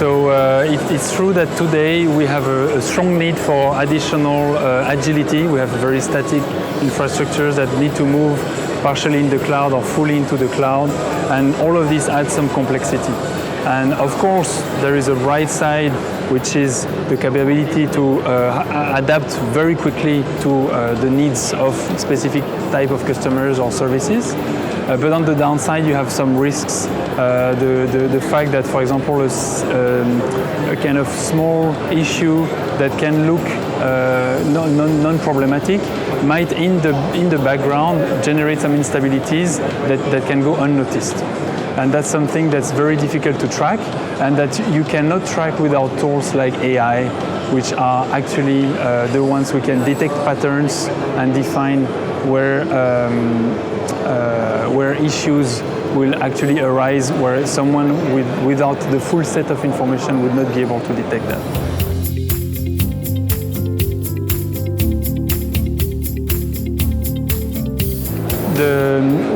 So it's true that today we have a strong need for additional agility. We have very static infrastructures that need to move partially in the cloud or fully into the cloud, and all of this adds some complexity. And of course, there is a bright side, which is the capability to adapt very quickly to the needs of specific type of customers or services. But on the downside, you have some risks. The fact that, for example, a kind of small issue that can look non-problematic might, in the background, generate some instabilities that can go unnoticed. And that's something that's very difficult to track, and that you cannot track without tools like AI, which are actually the ones who can detect patterns and define where issues will actually arise, where someone without the full set of information would not be able to detect that.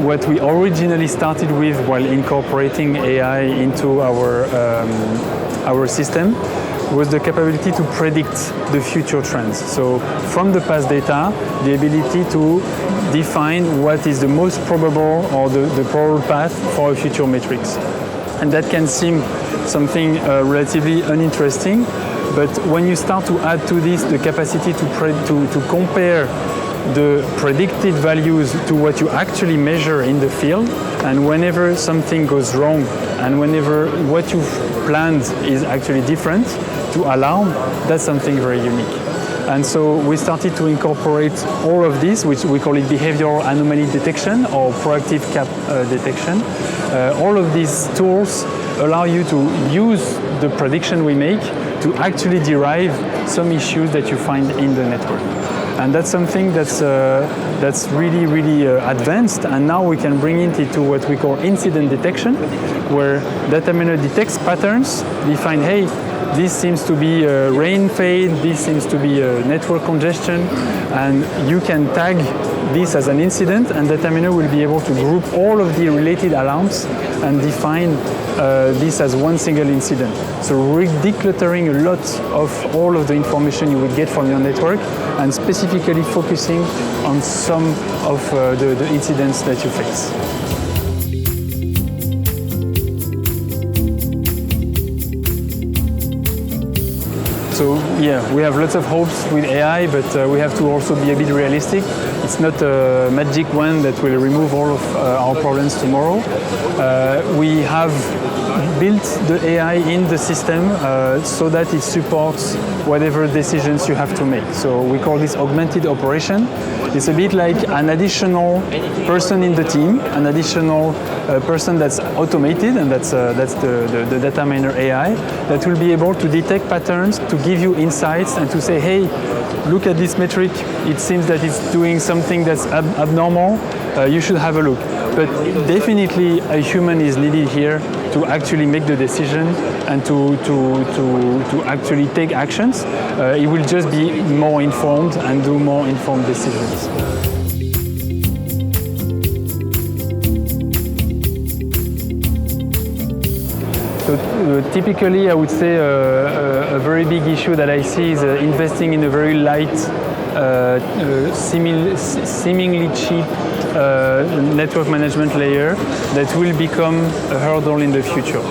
What we originally started with while incorporating AI into our system was the capability to predict the future trends. So from the past data, the ability to define what is the most probable or the probable path for a future matrix. And that can seem something relatively uninteresting, but when you start to add to this the capacity to compare the predicted values to what you actually measure in the field, and whenever something goes wrong and whenever what you've planned is actually different, to alarm, that's something very unique. And so we started to incorporate all of this, which we call it behavioral anomaly detection or proactive gap detection. All of these tools allow you to use the prediction we make to actually derive some issues that you find in the network. And that's something that's really, really advanced. And now we can bring it into what we call incident detection, where data miner detects patterns, define, hey, this seems to be a rain fade, this seems to be a network congestion, and you can tag this as an incident, and data miner will be able to group all of the related alarms and define this as one single incident. So decluttering a lot of all of the information you would get from your network and specifically focusing on some of the incidents that you face. So yeah, we have lots of hopes with AI, but we have to also be a bit realistic. It's not a magic wand that will remove all of our problems tomorrow. We have built the AI in the system so that it supports whatever decisions you have to make. So we call this augmented operation. It's a bit like an additional person in the team, an additional person that's automated, and that's the data miner AI, that will be able to detect patterns, to give you insights, and to say, hey, look at this metric, it seems that it's doing something that's abnormal, you should have a look. But definitely a human is needed here to actually make the decision and to actually take actions. It will just be more informed and do more informed decisions. So typically, I would say a very big issue that I see is investing in a very light, seemingly cheap network management layer that will become a hurdle in the future.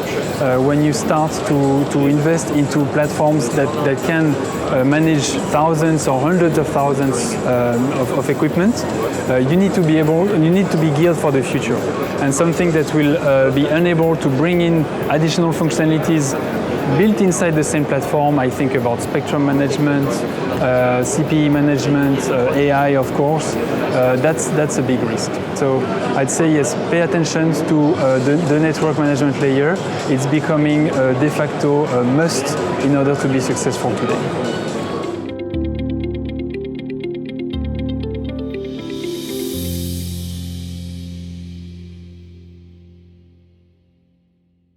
When you start to invest into platforms that can manage thousands or hundreds of thousands of equipment, you need to be geared for the future. And something that will be unable to bring in additional functionalities built inside the same platform. I think about spectrum management, CPE management, AI, of course. That's a big risk. So I'd say yes, pay attention to the network management layer. It's becoming de facto a must in order to be successful today.